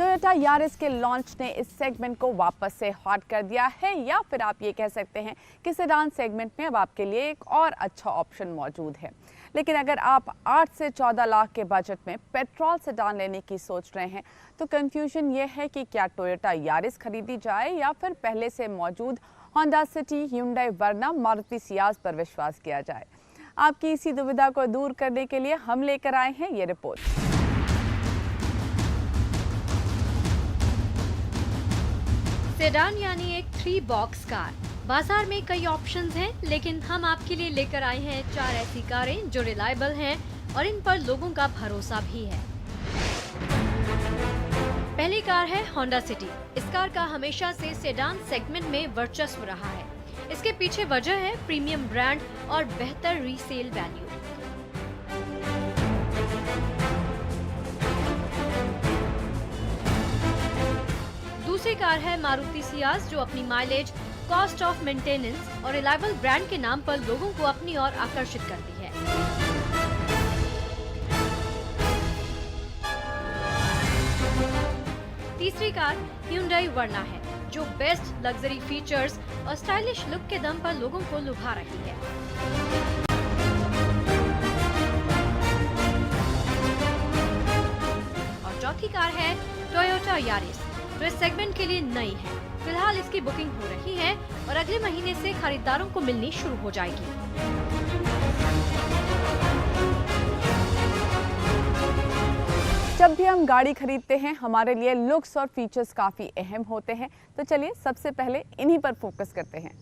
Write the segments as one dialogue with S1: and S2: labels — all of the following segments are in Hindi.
S1: टोयोटा यारिस के लॉन्च ने इस सेगमेंट को वापस से हॉट कर दिया है, या फिर आप ये कह सकते हैं कि सेडान सेगमेंट में अब आपके लिए एक और अच्छा ऑप्शन मौजूद है। लेकिन अगर आप 8 से 14 लाख के बजट में पेट्रोल सेडान लेने की सोच रहे हैं तो कंफ्यूजन ये है कि क्या टोयोटा यारिस खरीदी जाए या फिर पहले से मौजूद होंडा सिटी, ह्यूंडई वर्ना, मारुति सियाज पर विश्वास किया जाए। आपकी इसी दुविधा को दूर करने के लिए हम लेकर आए हैं ये रिपोर्ट।
S2: सेडान यानी एक 3 बॉक्स कार। बाजार में कई ऑप्शंस हैं, लेकिन हम आपके लिए लेकर आए हैं 4 ऐसी कारें जो रिलायबल हैं और इन पर लोगों का भरोसा भी है। पहली कार है होंडा सिटी। इस कार का हमेशा से सेडान सेगमेंट में वर्चस्व रहा है। इसके पीछे वजह है प्रीमियम ब्रांड और बेहतर रीसेल वैल्यू। दूसरी कार है मारुति सियाज, जो अपनी माइलेज, कॉस्ट ऑफ मेंटेनेंस और रिलायबल ब्रांड के नाम पर लोगों को अपनी ओर आकर्षित करती है। तीसरी कार ह्यूंडई वर्ना है, जो बेस्ट लग्जरी फीचर्स और स्टाइलिश लुक के दम पर लोगों को लुभा रही है। और चौथी कार है टोयोटा यारिस, जो इस सेगमेंट के लिए नई है। फिलहाल इसकी बुकिंग हो रही है और अगले महीने से खरीदारों को मिलनी शुरू हो जाएगी।
S1: जब भी हम गाड़ी खरीदते हैं हमारे लिए लुक्स और फीचर्स काफ़ी अहम होते हैं, तो चलिए सबसे पहले इन्हीं पर फोकस करते हैं।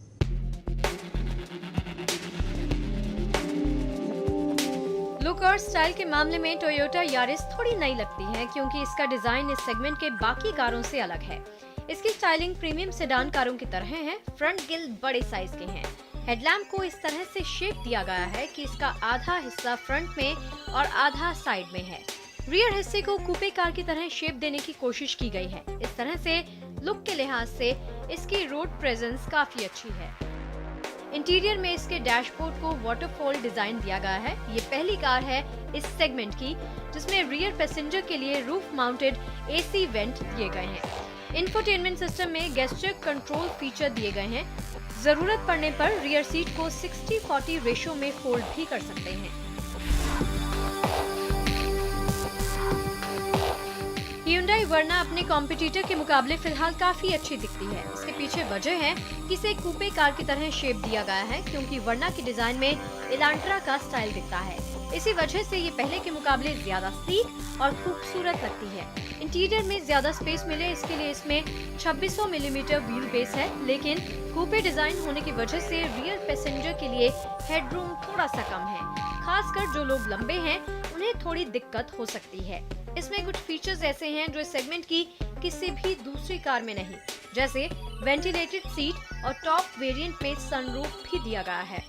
S2: लुक और स्टाइल के मामले में टोयोटा यारिस थोड़ी नई लगती है, क्योंकि इसका डिजाइन इस सेगमेंट के बाकी कारों से अलग है। इसकी स्टाइलिंग प्रीमियम सेडान कारों की तरह है। फ्रंट ग्रिल बड़े साइज के हैं। हेडलैम्प को इस तरह से शेप दिया गया है कि इसका आधा हिस्सा फ्रंट में और आधा साइड में है। रियर हिस्से को कूपे कार की तरह शेप देने की कोशिश की गई है। इस तरह से लुक के लिहाज से इसकी रोड प्रेजेंस काफी अच्छी है। इंटीरियर में इसके डैशबोर्ड को वाटरफॉल डिजाइन दिया गया है। ये पहली कार है इस सेगमेंट की जिसमें रियर पैसेंजर के लिए रूफ माउंटेड एसी वेंट दिए गए हैं। इंफोटेनमेंट सिस्टम में गेस्चर कंट्रोल फीचर दिए गए हैं। जरूरत पड़ने पर रियर सीट को 60-40 रेशो में फोल्ड भी कर सकते हैं। ह्यूंडई वर्ना अपने कॉम्पिटिटर के मुकाबले फिलहाल काफी अच्छी दिखती है। इसके पीछे वजह है कि इसे कूपे कार की तरह शेप दिया गया है, क्योंकि वर्ना के डिजाइन में इलांट्रा का स्टाइल दिखता है। इसी वजह से ये पहले के मुकाबले ज्यादा स्लीक और खूबसूरत लगती है। इंटीरियर में ज्यादा स्पेस मिले इसके लिए इसमें 2600 मिलीमीटर व्हील बेस है, लेकिन कूपे डिजाइन होने की वजह से रियर पैसेंजर के लिए हेडरूम थोड़ा सा कम है। खासकर जो लोग लंबे हैं उन्हें थोड़ी दिक्कत हो सकती है। इसमें कुछ फीचर्स ऐसे हैं जो इस सेगमेंट की किसी भी दूसरी कार में नहीं, जैसे वेंटिलेटेड सीट और टॉप वेरिएंट में सनरूफ भी दिया गया है।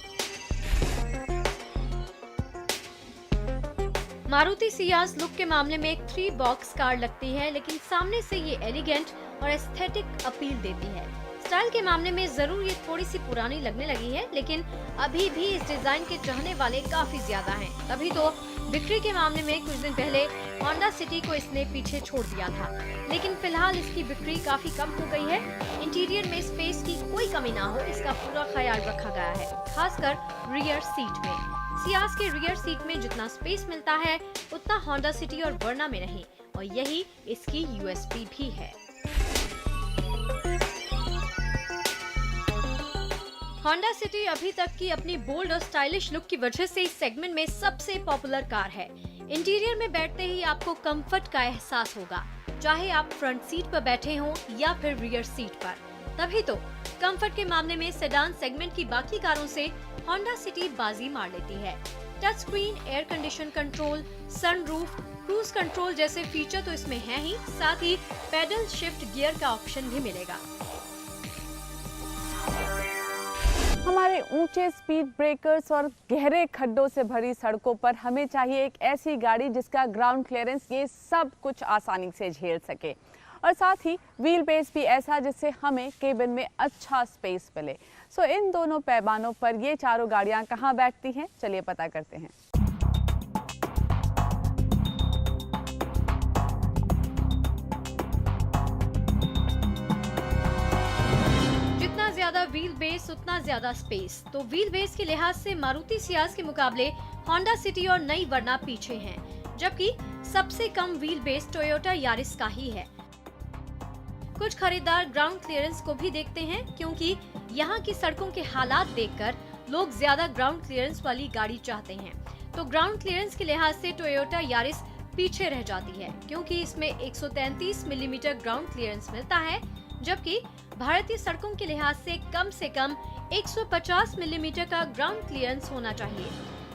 S2: मारुति सियाज लुक के मामले में एक 3 बॉक्स कार लगती है, लेकिन सामने से ये एलिगेंट और एस्थेटिक अपील देती है। स्टाइल के मामले में जरूर ये थोड़ी सी पुरानी लगने लगी है, लेकिन अभी भी इस डिजाइन के चाहने वाले काफी ज्यादा हैं। तभी तो बिक्री के मामले में कुछ दिन पहले होंडा सिटी को इसने पीछे छोड़ दिया था, लेकिन फिलहाल इसकी बिक्री काफी कम हो गई है। इंटीरियर में स्पेस की कोई कमी ना हो, इसका पूरा ख्याल रखा गया है, खासकर रियर सीट में। सियाज के रियर सीट में जितना स्पेस मिलता है उतना होंडा सिटी और वर्ना में नहीं, और यही इसकी यूएसपी भी है। होंडा सिटी अभी तक की अपनी बोल्ड और स्टाइलिश लुक की वजह से इस सेगमेंट में सबसे पॉपुलर कार है। इंटीरियर में बैठते ही आपको कंफर्ट का एहसास होगा, चाहे आप फ्रंट सीट पर बैठे हों या फिर रियर सीट पर। तभी तो कंफर्ट के मामले में सेडान सेगमेंट की बाकी कारों से होंडा सिटी बाजी मार लेती है। Touch screen, air condition control, sunroof, cruise control जैसे फीचर तो इसमें हैं ही, साथ ही पेडल शिफ्ट गियर का ऑप्शन भी मिलेगा।
S1: हमारे ऊंचे स्पीड ब्रेकर्स और गहरे खड्डों से भरी सड़कों पर हमें चाहिए एक ऐसी गाड़ी जिसका ग्राउंड क्लियरेंस ये सब कुछ आसानी से झेल सके, और साथ ही व्हील बेस भी ऐसा जिससे हमें केबिन में अच्छा स्पेस मिले। सो इन दोनों पैमानों पर ये चारों गाड़ियां कहां बैठती हैं, चलिए पता करते हैं।
S2: उतना ज्यादा स्पेस। तो व्हील बेस के लिहाज से मारुति सियाज के मुकाबले होंडा सिटी और नई वर्ना पीछे हैं, जबकि सबसे कम व्हील बेस टोयोटा यारिस का ही है। कुछ खरीदार ग्राउंड क्लियरेंस को भी देखते हैं, क्योंकि यहाँ की सड़कों के हालात देखकर लोग ज्यादा ग्राउंड क्लियरेंस वाली गाड़ी चाहते हैं। तो ग्राउंड क्लियरेंस के लिहाज से टोयोटा यारिस पीछे रह जाती है, क्योंकि इसमें 133 मिलीमीटर ग्राउंड क्लियरेंस मिलता है, जबकि भारतीय सड़कों के लिहाज से कम 150 मिलीमीटर का ग्राउंड क्लियरेंस होना चाहिए।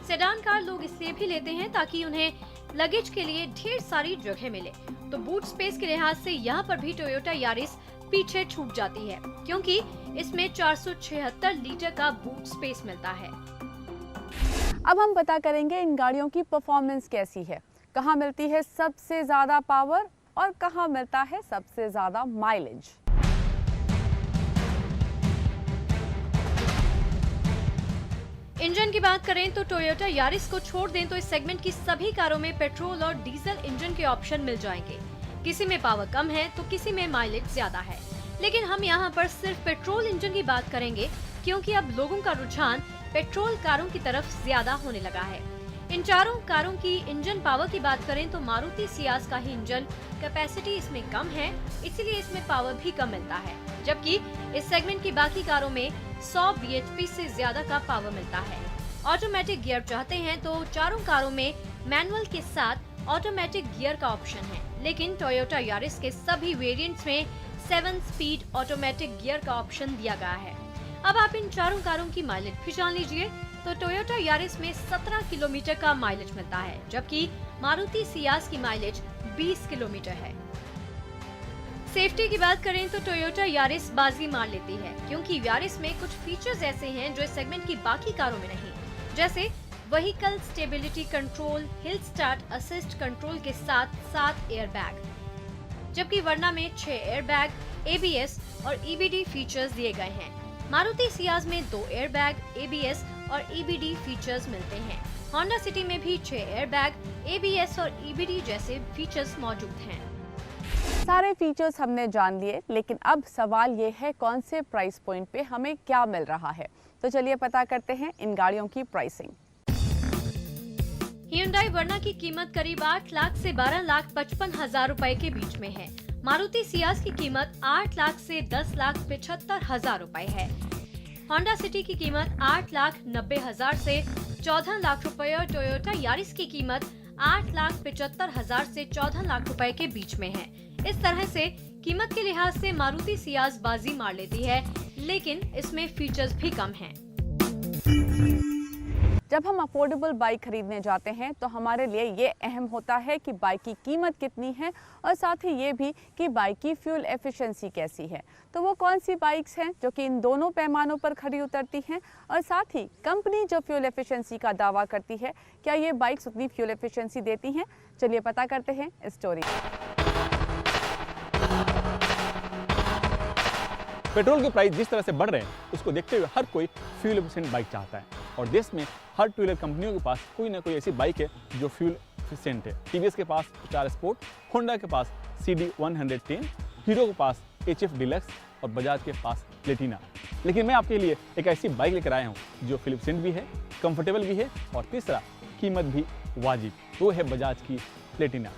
S2: सेडान कार लोग इसलिए भी लेते हैं ताकि उन्हें लगेज के लिए ढेर सारी जगह मिले। तो बूट स्पेस के लिहाज से यहाँ पर भी टोयोटा यारिस पीछे छूट जाती है, क्योंकि इसमें 476 लीटर का बूट स्पेस मिलता है।
S1: अब हम पता करेंगे इन गाड़ियों की परफॉर्मेंस कैसी है, कहाँ मिलती है सबसे ज्यादा पावर और कहाँ मिलता है सबसे ज्यादा माइलेज।
S2: इंजन की बात करें तो टोयोटा यारिस को छोड़ दें तो इस सेगमेंट की सभी कारों में पेट्रोल और डीजल इंजन के ऑप्शन मिल जाएंगे। किसी में पावर कम है तो किसी में माइलेज ज्यादा है, लेकिन हम यहाँ पर सिर्फ पेट्रोल इंजन की बात करेंगे, क्योंकि अब लोगों का रुझान पेट्रोल कारों की तरफ ज्यादा होने लगा है। इन चारों कारों की इंजन पावर की बात करें तो मारुति सियाज का ही इंजन कैपेसिटी इसमें कम है, इसीलिए इसमें पावर भी कम मिलता है, जबकि इस सेगमेंट की बाकी कारों में 100 bhp से ज्यादा का पावर मिलता है। ऑटोमेटिक गियर चाहते हैं तो चारों कारों में मैनुअल के साथ ऑटोमेटिक गियर का ऑप्शन है, लेकिन टोयोटा यारिस के सभी वेरिएंट्स में 7 स्पीड ऑटोमेटिक गियर का ऑप्शन दिया गया है। अब आप इन चारों कारों की माइलेज भी जान लीजिए। तो टोयोटा यारिस में 17 किलोमीटर का माइलेज मिलता है, जबकि मारुति सियाज की माइलेज 20 किलोमीटर है। सेफ्टी की बात करें तो टोयोटा यारिस बाजी मार लेती है, क्योंकि यारिस में कुछ फीचर्स ऐसे हैं जो इस सेगमेंट की बाकी कारों में नहीं, जैसे vehicle stability control, hill start assist control के साथ 7 एयर बैग, जबकि वर्ना में 6 एयर बैग, ABS और EBD फीचर्स दिए गए हैं। मारुति सियाज में 2 एयर बैग, ABS और EBD फीचर्स मिलते हैं। होंडा सिटी में भी 6 एयर बैग, ABS और EBD जैसे फीचर्स मौजूद हैं।
S1: सारे फीचर्स हमने जान लिए, लेकिन अब सवाल ये है कौन से प्राइस पॉइंट पे हमें क्या मिल रहा है। तो चलिए पता करते हैं इन गाड़ियों की प्राइसिंग।
S2: Hyundai वर्ना की कीमत करीब 8 लाख से 12,55,000 रुपए के बीच में है। मारुति सियाज की कीमत 8 लाख से 10,75,000 रुपए है। होंडा सिटी की कीमत 8,90,000 से 14 लाख रुपए और टोयोटा यारिस की कीमत 8,75,000 से 14 लाख रुपए के बीच में है। इस तरह से कीमत के लिहाज से मारुति सियाज बाजी मार लेती है, लेकिन इसमें फीचर्स भी कम हैं।
S1: जब हम अफोर्डेबल बाइक खरीदने जाते हैं तो हमारे लिए ये अहम होता है कि बाइक की कीमत कितनी है और साथ ही ये भी कि बाइक की फ्यूल एफिशिएंसी कैसी है। तो वो कौन सी बाइक्स हैं जो कि इन दोनों पैमानों पर खरी उतरती हैं, और साथ ही कंपनी जो फ्यूल एफिशिएंसी का दावा करती है, क्या ये बाइक्स उतनी फ्यूल एफिशिएंसी देती हैं? चलिए पता करते हैं इस स्टोरी।
S3: पेट्रोल के प्राइस जिस तरह से बढ़ रहे हैं, उसको देखते हुए हर कोई फ्यूल एफिशिएंट बाइक चाहता है, और देश में हर टू व्हीलर कंपनियों के पास कोई ना कोई ऐसी बाइक है जो फ्यूल एफिशिएंट है। टीवीएस के पास स्टार स्पोर्ट, होंडा के पास CD 110, हीरो के पास HF डिलक्स और बजाज के पास प्लेटिना। लेकिन मैं आपके लिए एक ऐसी बाइक लेकर आया हूँ जो फ्यूल एफिशिएंट भी है, कंफर्टेबल भी है, और तीसरा कीमत भी वाजिब। वो है बजाज की प्लेटिना।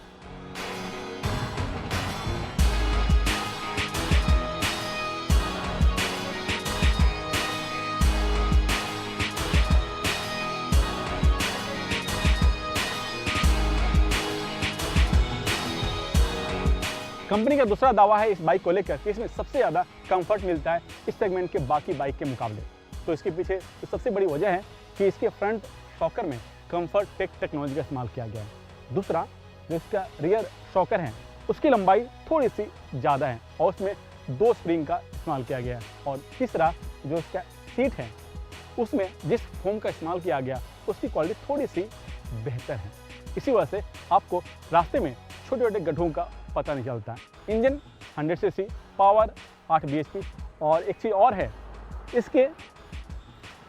S3: कंपनी का दूसरा दावा है इस बाइक को लेकर कि इसमें सबसे ज़्यादा कंफर्ट मिलता है इस सेगमेंट के बाकी बाइक के मुकाबले। तो इसके पीछे तो सबसे बड़ी वजह है कि इसके फ्रंट शॉकर में कंफर्ट टेक टेक्नोलॉजी का इस्तेमाल किया गया है। दूसरा, जो इसका रियर शॉकर है उसकी लंबाई थोड़ी सी ज़्यादा है और उसमें 2 स्प्रिंग का इस्तेमाल किया गया है। और तीसरा, जो इसका सीट है उसमें जिस फोम का इस्तेमाल किया गया उसकी क्वालिटी थोड़ी सी बेहतर है। इसी वजह से आपको रास्ते में छोटे छोटे गड्ढों का पता नहीं चलता। इंजन 100 cc, पावर 8 bhp, और एक चीज़ और है, इसके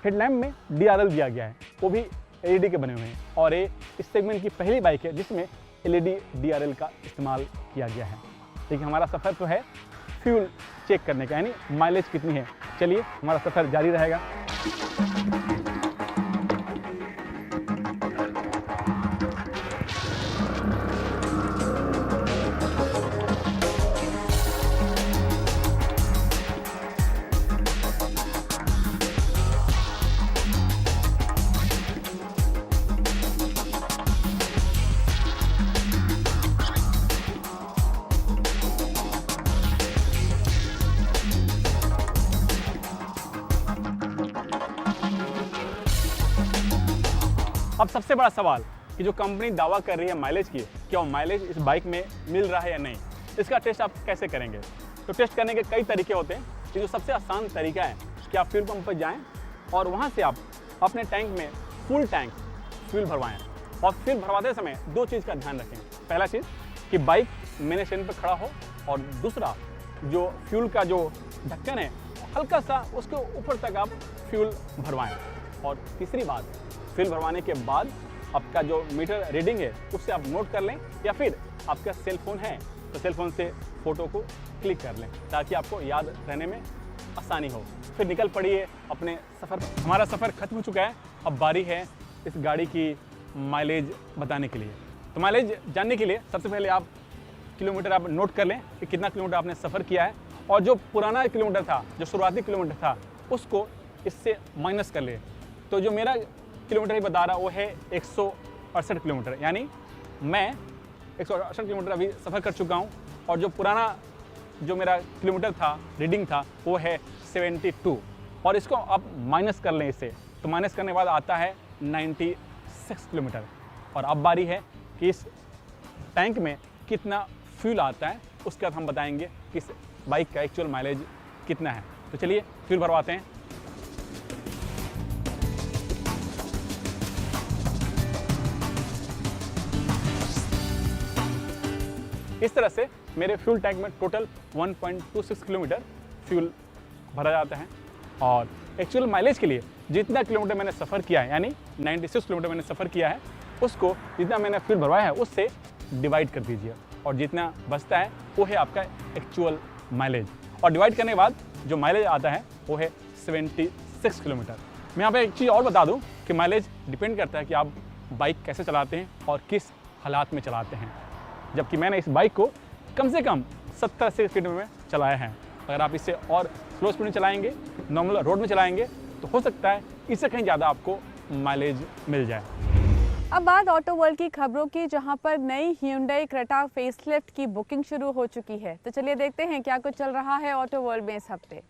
S3: हेडलैम्प में DRL दिया गया है, वो भी LED के बने हुए हैं, और ये इस सेगमेंट की पहली बाइक है जिसमें LED DRL का इस्तेमाल किया गया है। लेकिन हमारा सफ़र तो है फ्यूल चेक करने का, यानी माइलेज कितनी है चलिए हमारा सफ़र जारी रहेगा। अब सबसे बड़ा सवाल कि जो कंपनी दावा कर रही है माइलेज की, क्या माइलेज इस बाइक में मिल रहा है या नहीं, इसका टेस्ट आप कैसे करेंगे। तो टेस्ट करने के कई तरीके होते हैं। ये जो सबसे आसान तरीका है कि आप फ्यूल पंप पर जाएं और वहां से आप अपने टैंक में फुल टैंक फ्यूल भरवाएं। और फ्यूल भरवाते समय दो चीज़ का ध्यान रखें। पहला चीज़ कि बाइक मेन स्टैंड पर खड़ा हो, और दूसरा जो फ्यूल का जो ढक्कन है हल्का सा उसके ऊपर तक आप फ्यूल भरवाएं। और तीसरी बात, फ्यूल भरवाने के बाद आपका जो मीटर रीडिंग है उससे आप नोट कर लें, या फिर आपका सेल फोन है तो सेल फोन से फ़ोटो को क्लिक कर लें ताकि आपको याद रहने में आसानी हो। फिर निकल पड़िए अपने सफ़र पर। हमारा सफ़र खत्म हो चुका है, अब बारी है इस गाड़ी की माइलेज बताने के लिए। तो माइलेज जानने के लिए सबसे पहले आप किलोमीटर आप नोट कर लें कि कितना किलोमीटर आपने सफ़र किया है, और जो पुराना किलोमीटर था, जो शुरुआती किलोमीटर था, उसको इससे माइनस कर ले। तो जो मेरा किलोमीटर ही बता रहा वो है 168 किलोमीटर, यानी मैं 168 किलोमीटर अभी सफ़र कर चुका हूँ, और जो पुराना जो मेरा किलोमीटर था, रीडिंग था, वो है 72, और इसको आप माइनस कर लें इससे, तो माइनस करने के बाद आता है 96 किलोमीटर। और अब बारी है कि इस टैंक में कितना फ्यूल आता है, उसके बाद हम बताएंगे कि इस बाइक का एक्चुअल माइलेज कितना है। तो चलिए फ्यूल भरवाते हैं। इस तरह से मेरे फ्यूल टैंक में टोटल 1.26 किलोमीटर फ्यूल भरा जाता है, और एक्चुअल माइलेज के लिए जितना किलोमीटर मैंने सफ़र किया है, यानी 96 किलोमीटर मैंने सफ़र किया है, उसको जितना मैंने फ्यूल भरवाया है उससे डिवाइड कर दीजिए, और जितना बचता है वो है आपका एक्चुअल माइलेज। और डिवाइड करने के बाद जो माइलेज आता है वो है 76 किलोमीटर। मैं यहाँ पे एक चीज़ और बता दूँ कि माइलेज डिपेंड करता है कि आप बाइक कैसे चलाते हैं और किस हालात में चलाते हैं। जबकि मैंने इस बाइक को कम से कम 70-80 स्पीड में चलाया है। अगर आप इससे और स्लो स्पीड में चलाएंगे, नॉर्मल रोड में चलाएंगे, तो हो सकता है इससे कहीं ज़्यादा आपको माइलेज मिल जाए।
S1: अब बात ऑटो वर्ल्ड की खबरों की, जहां पर नई Hyundai Creta फेसलिफ्ट की बुकिंग शुरू हो चुकी है। तो चलिए देखते हैं क्या कुछ चल रहा है ऑटो वर्ल्ड में इस हफ्ते।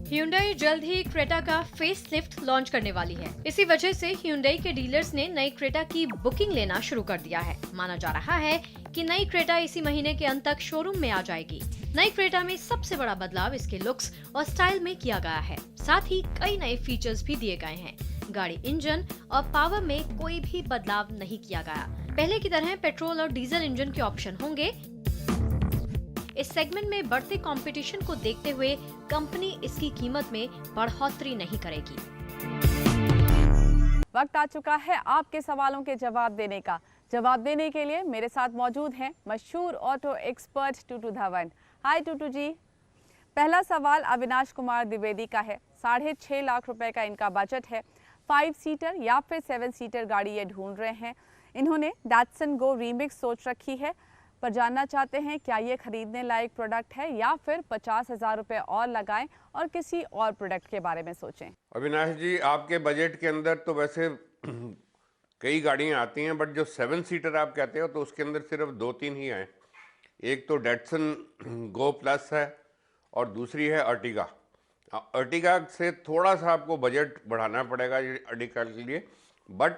S2: Hyundai जल्द ही क्रेटा का फेसलिफ्ट लॉन्च करने वाली है। इसी वजह से Hyundai के डीलर्स ने नई क्रेटा की बुकिंग लेना शुरू कर दिया है। माना जा रहा है कि नई क्रेटा इसी महीने के अंत तक शोरूम में आ जाएगी। नई क्रेटा में सबसे बड़ा बदलाव इसके लुक्स और स्टाइल में किया गया है। साथ ही कई नए फीचर्स भी दिए गए हैं। गाड़ी इंजन और पावर में कोई भी बदलाव नहीं किया गया। पहले की तरह पेट्रोल और डीजल इंजन के ऑप्शन होंगे। इस सेगमेंट में बढ़ते कंपटीशन को देखते हुए कंपनी इसकी कीमत में बढ़ोतरी नहीं करेगी।
S1: वक्त आ चुका है आपके सवालों के जवाब देने का। जवाब देने के लिए मेरे साथ मौजूद हैं मशहूर ऑटो एक्सपर्ट टूटू धवन। हाय टूटू जी। पहला सवाल अविनाश कुमार द्विवेदी का है। 6.5 लाख रुपए का इनका बजट है। 5 सीटर या फिर 7 सीटर गाड़ी ये ढूंढ रहे हैं। इन्होंने डैटसन गो रीमिक्स सोच रखी है, पर जानना चाहते हैं क्या ये खरीदने लायक प्रोडक्ट है या फिर 50,000 रुपए और लगाएं और किसी और प्रोडक्ट के बारे में सोचें।
S4: अविनाश जी, आपके बजट के अंदर तो वैसे कई गाड़ियां आती हैं, बट जो 7 सीटर आप कहते हो तो उसके अंदर सिर्फ 2-3 ही आए। एक तो डैटसन गो प्लस है और दूसरी है अर्टिगा। अर्टिगा से थोड़ा सा आपको बजट बढ़ाना पड़ेगा ये अर्टिगा के लिए, बट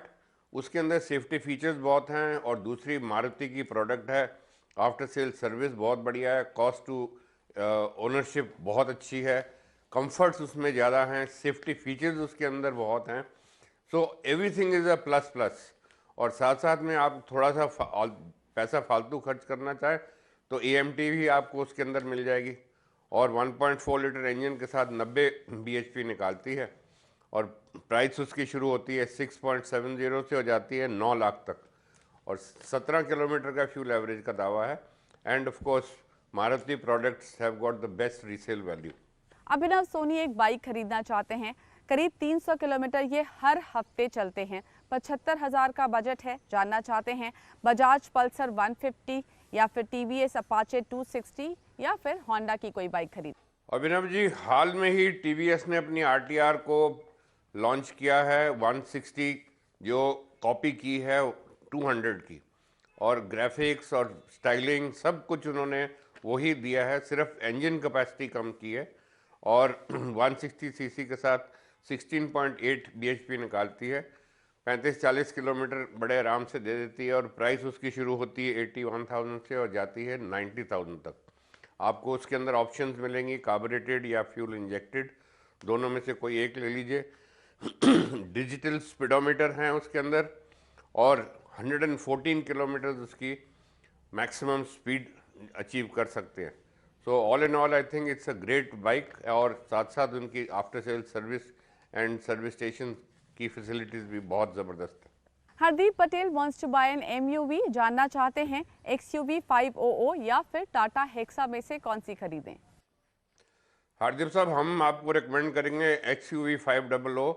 S4: उसके अंदर सेफ्टी फीचर्स बहुत हैं, और दूसरी मारुति की प्रोडक्ट है, आफ्टर सेल सर्विस बहुत बढ़िया है, कॉस्ट टू ओनरशिप बहुत अच्छी है, कंफर्ट्स उसमें ज़्यादा हैं, सेफ्टी फीचर्स उसके अंदर बहुत हैं। So everything is a plus plus. और साथ साथ में आप थोड़ा सा पैसा फालतू खर्च करना चाहे तो AMT भी आपको उसके अंदर मिल जाएगी, और 1.4 लीटर इंजन के साथ 90 bhp निकालती है, और प्राइस उसकी शुरू होती है 6.70 से हो जाती है 9 लाख तक। और 17 किलोमीटर का फ्यूल एवरेज का दावा है। And of course Maruti products have got the best resale value.
S1: Abhinav Soni एक बाइक खरीदना चाहते हैं। करीब 300 किलोमीटर ये हर हफ्ते चलते हैं। 75,000 का बजट है। जानना चाहते हैं बजाज पल्सर 150 या फिर टीवीएस अपाचे 260 या फिर होंडा की कोई बाइक खरीद।
S4: अभिनव जी, हाल में ही टीवीएस ने अपनी आरटीआर को लॉन्च किया है 160, जो कॉपी की है 200 की, और ग्राफिक्स और स्टाइलिंग सब कुछ उन्होंने वही दिया है, सिर्फ इंजन कैपेसिटी कम की है। और 160 सीसी के साथ 16.8 bhp निकालती है, 35-40 किलोमीटर बड़े आराम से दे देती है। और प्राइस उसकी शुरू होती है 81,000 से और जाती है 90,000 तक। आपको उसके अंदर ऑप्शंस मिलेंगी, कार्बोरेटेड या फ्यूल इंजेक्टेड, दोनों में से कोई एक ले लीजिए। डिजिटल स्पीडोमीटर हैं उसके अंदर और 114 किलोमीटर उसकी मैक्सिमम स्पीड अचीव कर सकते हैं। So all in all I think it's a great bike. और साथ साथ उनकी after sale service and service station की फैसिलिटीज़ भी बहुत ज़बरदस्त है।
S1: Hardeep Patel wants to buy an MUV. जानना चाहते हैं XUV 500 या फिर टाटा हेक्सा में से कौन सी खरीदें।
S4: हरदीप साहब, हम आपको रिकमेंड करेंगे XUV 500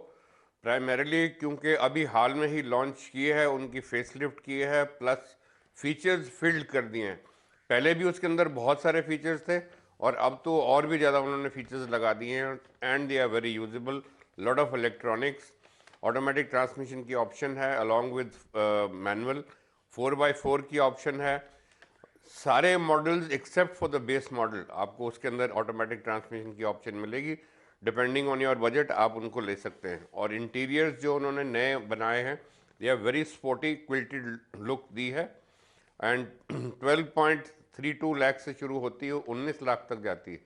S4: प्राइमरीली, क्योंकि अभी हाल में ही लॉन्च किए है, उनकी फेसलिफ्ट की है, प्लस फीचर्स फील्ड कर दिए हैं। पहले भी उसके अंदर बहुत सारे फीचर्स थे और अब तो और भी ज़्यादा उन्होंने फीचर्स लगा दिए हैं। And they are very usable, lot of electronics, automatic transmission की ऑप्शन है अलॉन्ग विद मैनुअल, 4x4 की ऑप्शन है। सारे models except for the base model आपको उसके अंदर ऑटोमेटिक ट्रांसमिशन की ऑप्शन मिलेगी। डिपेंडिंग ऑन योर बजट आप उनको ले सकते हैं। और इंटीरियर्स जो उन्होंने नए बनाए हैं, they are very sporty, quilted look दी है। एंड 12.32 लाख से शुरू होती है, 19 लाख तक जाती है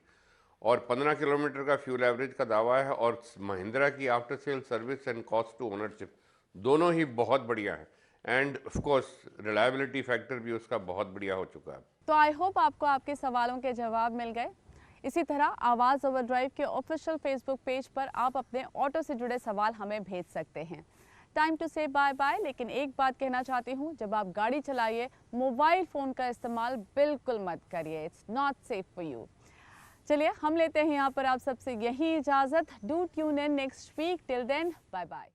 S4: और 15 किलोमीटर का फ्यूल एवरेज का दावा है। और महिंद्रा की after sale service and cost to ownership दोनों ही बहुत बढ़िया है। And of course reliability factor भी उसका बहुत बढ़िया हो चुका है।
S1: तो आई होप आपको आपके सवालों के जवाब मिल गए। इसी तरह आवाज़ ओवरड्राइव के ऑफिशियल फेसबुक पेज पर आप अपने ऑटो से जुड़े सवाल हमें भेज सकते हैं। टाइम टू से बाय बाय। लेकिन एक बात कहना चाहती हूँ, जब आप गाड़ी चलाइए मोबाइल फ़ोन का इस्तेमाल बिल्कुल मत करिए। It's not safe for you. चलिए हम लेते हैं यहाँ पर आप सबसे यही इजाज़त। Do tune in next week. Till then bye bye.